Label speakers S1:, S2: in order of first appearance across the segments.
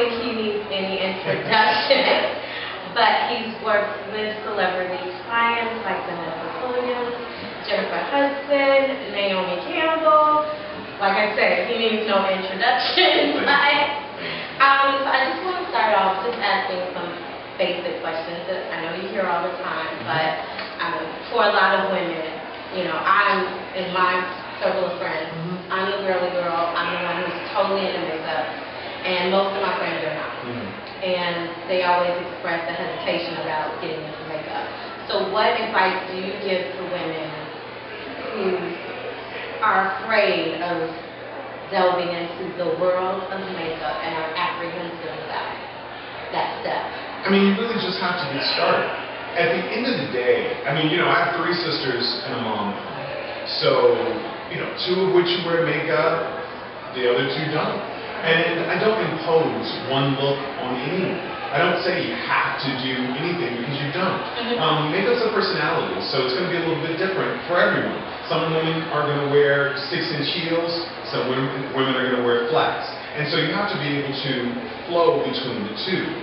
S1: think he needs any introduction, but he's worked with celebrity clients like Vanessa Williams, Jennifer Hudson, Naomi Campbell. Like I said, he needs no introduction. But, so I just want to start off just asking some basic questions that I know you hear all the time, but for a lot of women, you know, I'm in my circle of friends, I'm the girly girl, I'm the one who's totally into makeup, and most of my friends are not. And they always express the hesitation about getting into makeup. So what advice do you give to women who are afraid of delving into the world of makeup and are apprehensive about that step?
S2: I mean, you really just have to get started. At the end of the day, I mean, you know, I have 3 sisters and a mom. So, you know, 2 of which wear makeup, the other 2 don't. And I don't impose one look on anyone. I don't say you have to do anything because you don't. Makeup's a personality, so it's going to be a little bit different for everyone. Some women are going to wear 6-inch heels, some women are going to wear flats. And so you have to be able to flow between the 2.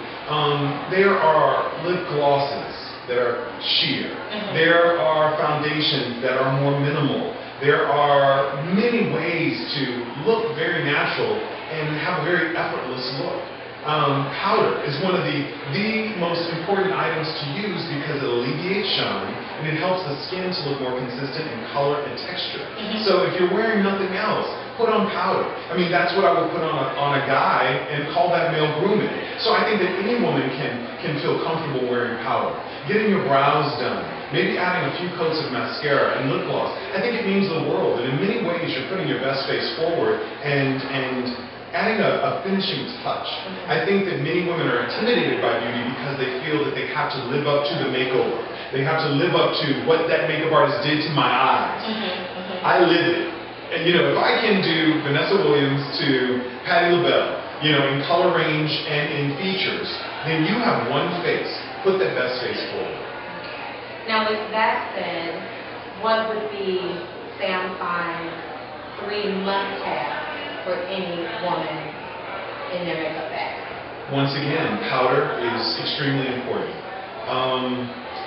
S2: There are lip glosses that are sheer. There are foundations that are more minimal. There are many ways to look very natural and have a very effortless look. Powder is one of the most important items to use because it alleviates shine and it helps the skin to look more consistent in color and texture. So if you're wearing nothing else, put on powder. I mean, that's what I would put on a guy and call that male grooming. So I think that any woman can feel comfortable wearing powder. Getting your brows done, maybe adding a few coats of mascara and lip gloss. I think it means the world, and in many ways you're putting your best face forward and adding a finishing touch. I think that many women are intimidated by beauty because they feel that they have to live up to the makeover. They have to live up to what that makeup artist did to my eyes. I live it. And you know, if I can do Vanessa Williams to Patti LaBelle, you know, in color range and in features, then you have one face. Put that best face forward.
S1: Now with that said, what would be Sam Fine's 3 must-haves for any woman in their makeup bag?
S2: Once again, powder is extremely important.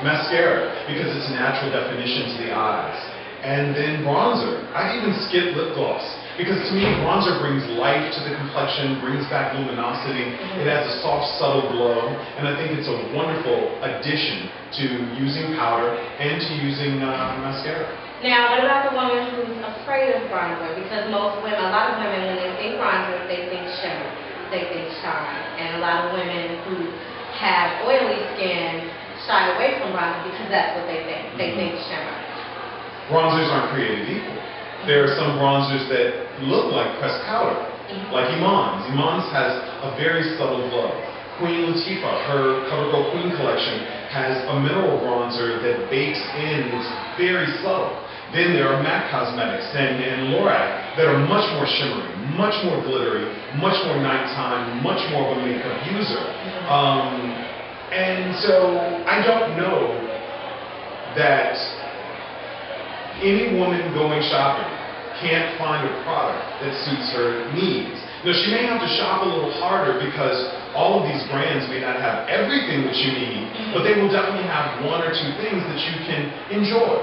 S2: Mascara, because it's a natural definition to the eyes. And then bronzer. I'd even skip lip gloss, because to me, bronzer brings life to the complexion, brings back luminosity. It adds a soft, subtle glow, and I think it's a wonderful addition to using powder and to using mascara.
S1: Now, what about the woman who's afraid of bronzer? Because most women, a lot of women, when they think bronzer, they think shimmer, they think shine. And a lot of women who have oily skin shy away from bronzer because that's what they think. They think shimmer.
S2: Bronzers aren't created equal. There are some bronzers that look like pressed powder, like Iman's. Iman's has a very subtle glow. Queen Latifah, her CoverGirl Queen collection, has a mineral bronzer that bakes in. It's very subtle. Then there are MAC Cosmetics and Lorac that are much more shimmery, much more glittery, much more nighttime, much more of a makeup user. And so I don't know that any woman going shopping can't find a product that suits her needs. Now, she may have to shop a little harder because all of these brands may not have everything that you need, but they will definitely have 1 or 2 things that you can enjoy.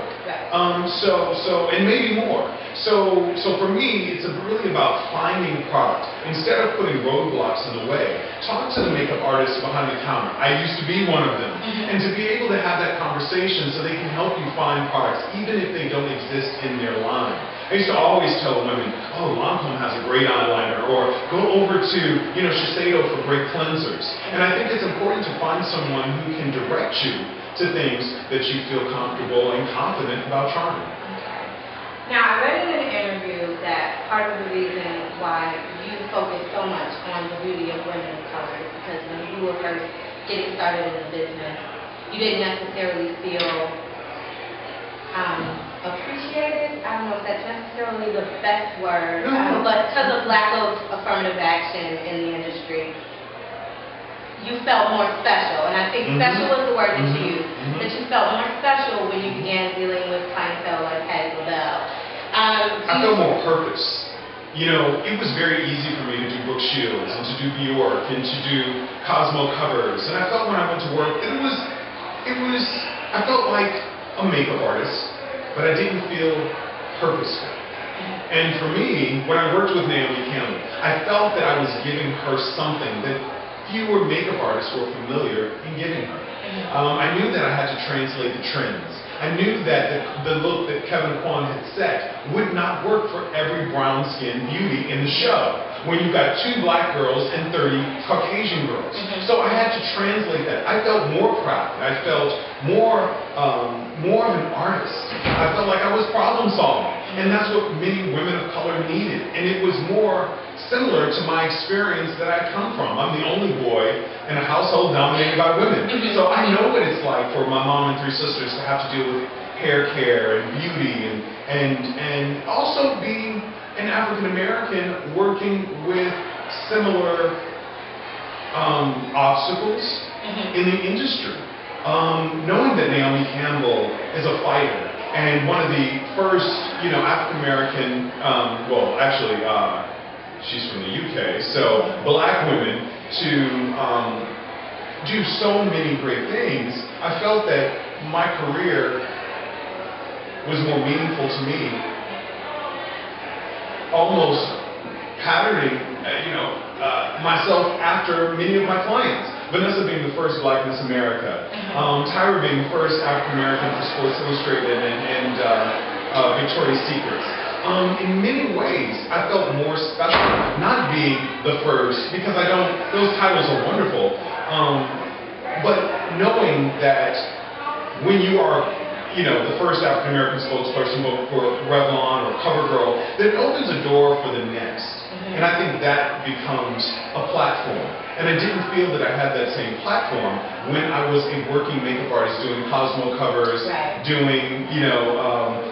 S2: And maybe more. So for me, it's really about finding a product. Instead of putting roadblocks in the way, talk to the makeup artists behind the counter. I used to be one of them. And to be able to have that conversation so they can help you find products, even if they don't exist in their line. I used to always tell women, oh, Lancome has a great eyeliner, or go over to, you know, Shiseido for great cleansers. And I think it's important to find someone who can direct you to things that you feel comfortable and confident about trying.
S1: Now, I read in an interview that part of the reason why you focus so much on the beauty of women of color is because when you were first getting started in the business, you didn't necessarily feel appreciated. I don't know if that's necessarily the best word, but because of lack of affirmative action in the industry, you felt more special. And I think special was the word that you used, that you felt more special when you began dealing with clientele like Patti LaBelle.
S2: I feel more purpose. you know, it was very easy for me to do Brooke Shields and to do Bjork and to do Cosmo covers. And I felt when I went to work that I felt like a makeup artist, but I didn't feel purposeful. And for me, when I worked with Naomi Campbell, I felt that I was giving her something that fewer makeup artists were familiar in giving her. I knew that I had to translate the trends. I knew that the look that Kevin Kwan had set would not work for every brown-skinned beauty in the show when you've got 2 black girls and 30 Caucasian girls. So I had to translate that. I felt more proud. I felt more of an artist. I felt like I was problem solving. And that's what many women of color needed. And it was more similar to my experience that I come from. I'm the only boy in a household dominated by women. So I know what it's like for my mom and 3 sisters to have to deal with hair care and beauty and also being an African American working with similar obstacles in the industry. Knowing that Naomi Campbell is a fighter and one of the first, African American, well, actually, she's from the UK, so black women to do so many great things, I felt that my career was more meaningful to me, almost patterning, myself after many of my clients. Vanessa being the first Black Miss America, Tyra being the first African American for Sports Illustrated and Victoria's Secrets. In many ways, I felt more special not being the first, because those titles are wonderful, but knowing that when you are the first African American spokesperson for Revlon or CoverGirl, that it opens a door for the next. And I think that becomes a platform. And I didn't feel that I had that same platform when I was a working makeup artist doing Cosmo covers, doing,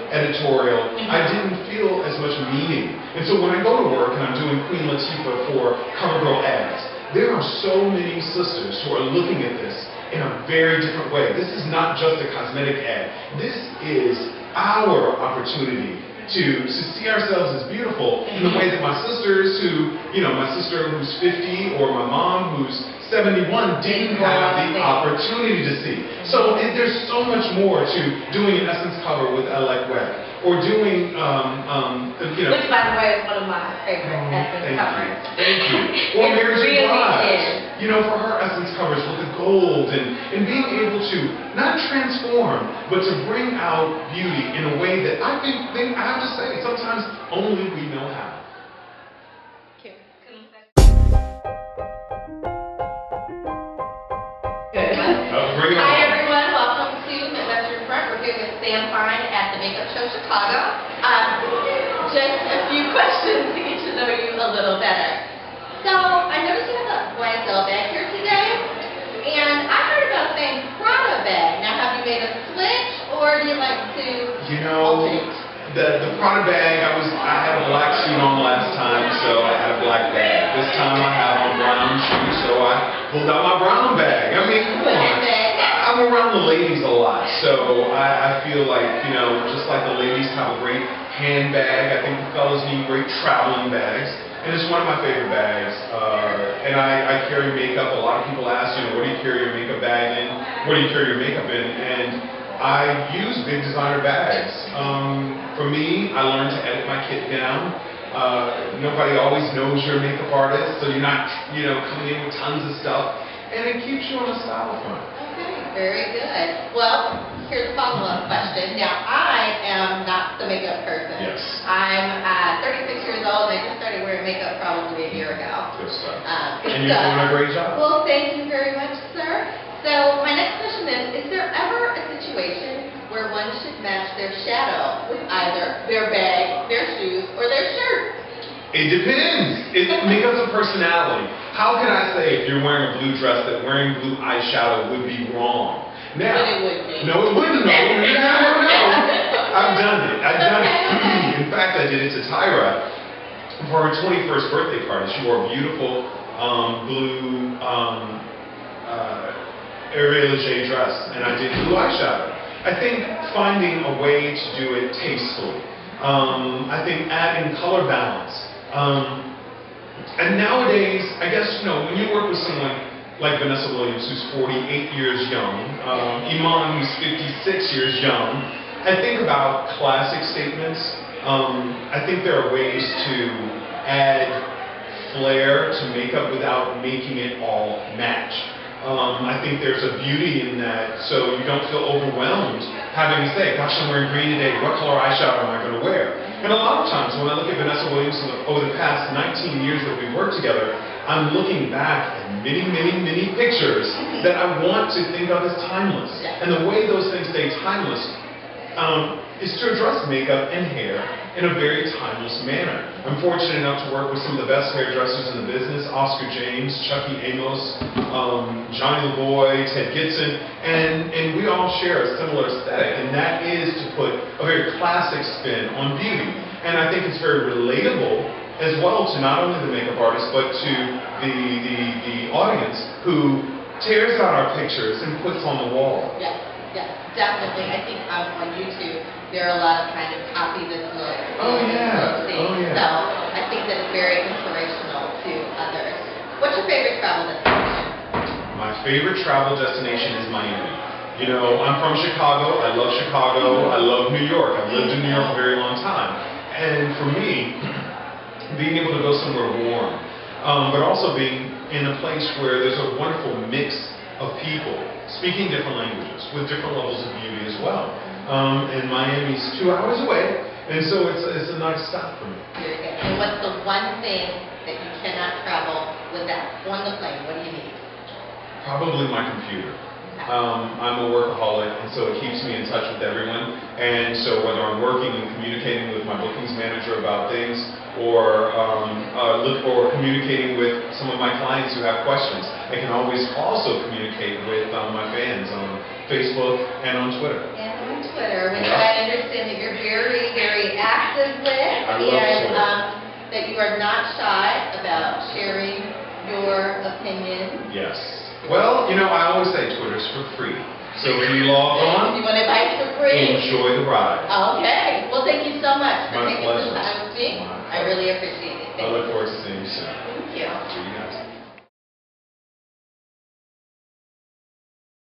S2: editorial. I didn't feel as much meaning. And so when I go to work and I'm doing Queen Latifah for CoverGirl ads, there are so many sisters who are looking at this in a very different way. This is not just a cosmetic ad. This is our opportunity to see ourselves as beautiful in the way that my sisters who, my sister who's 50 or my mom who's 71 didn't have the opportunity to see. So there's so much more to doing an Essence cover with Alec Webb or doing,
S1: Which, by the way, is one of my favorite Essence covers.
S2: Thank you. Or Mary J. Blige. For her Essence covers with the gold and being able to not transform, but to bring out beauty in a way that I think I have to say, sometimes only we know how.
S3: Hi everyone, welcome to Midwestern Front. We're here with Sam Fine at the Makeup Show Chicago. Just a few questions to get to know you a little better. So, I noticed you have a YSL bag here today, and I heard about saying Prada bag. Now, have you made a switch, or do you like to alternate?
S2: The Prada bag, I had a black suit on last time, so I had a black bag. This time I have a brown shoe, so I pulled out my brown bag. I mean, come on. I'm around the ladies a lot, so I feel like, just like the ladies have a great handbag, I think the fellas need great traveling bags. And it's one of my favorite bags. And I carry makeup. A lot of people ask, what do you carry your makeup bag in? What do you carry your makeup in? And I use big designer bags. For me, I learned to edit my kit down. Nobody always knows you're a makeup artist, so you're not, coming in with tons of stuff. And it keeps you on a style front.
S3: Okay, very good. Well, here's a follow-up question. Now, I am not the makeup person.
S2: Yes.
S3: I'm 36 years old, and I just started wearing makeup probably a year ago.
S2: Good stuff. And you're doing a great job.
S3: Well, thank you very much, sir. So, my next question is there ever a situation where one should match their shadow with either their bag, their shoes, or their shirt?
S2: It depends. Makeup's a personality. How can I say if you're wearing a blue dress that wearing blue eyeshadow would be wrong? Now,
S3: but it would be.
S2: No, it wouldn't. No, I've done it. In fact, I did it to Tyra for her 21st birthday party. She wore a beautiful blue Hervé Leger dress, and I did blue eyeshadow. I think finding a way to do it tastefully. I think adding color balance And nowadays, I guess, when you work with someone like Vanessa Williams, who's 48 years young, Iman, who's 56 years young, I think about classic statements. I think there are ways to add flair to makeup without making it all match. I think there's a beauty in that, so you don't feel overwhelmed having to say, gosh, I'm wearing green today, what color eyeshadow am I going to wear? And a lot of times when I look at Vanessa Williams over the past 19 years that we've worked together, I'm looking back at many, many, many pictures that I want to think of as timeless. And the way those things stay timeless is to address makeup and hair in a very timeless manner. I'm fortunate enough to work with some of the best hairdressers in the business, Oscar James, Chucky Amos, Johnny LaVoy, Ted Gibson, and we all share a similar aesthetic, and that is to put a very classic spin on beauty. And I think it's very relatable as well to not only the makeup artist, but to the audience who tears out our pictures and puts on the wall.
S3: Yes, definitely. I think on YouTube, there are a lot of kind of copy this look.
S2: Oh yeah.
S3: So I think that's very inspirational to others. What's your favorite travel destination?
S2: My favorite travel destination is Miami. I'm from Chicago. I love Chicago. I love New York. I've lived in New York a very long time. And for me, being able to go somewhere warm, but also being in a place where there's a wonderful mix of people speaking different languages with different levels of beauty as well. And Miami's 2 hours away, and so it's a nice stop for me.
S3: Very good. And what's the one thing that you cannot travel without? On the plane, what do you need?
S2: Probably my computer. I'm a workaholic, and so it keeps me in touch with everyone. And so whether I'm working and communicating with my bookings manager about things, or communicating with some of my clients who have questions, I can always also communicate with my fans on Facebook and on Twitter.
S3: And on Twitter, which I understand that you're very, very active with, that you are not shy about sharing your opinion.
S2: Yes. Well, I always say Twitter's for free. So if you log on,
S3: you want to buy it for free?
S2: Enjoy the ride.
S3: Okay. Well, thank you so much for taking some time with me.
S2: My
S3: I really appreciate it.
S2: I look forward to seeing you soon.
S3: Thank you.
S2: See you guys.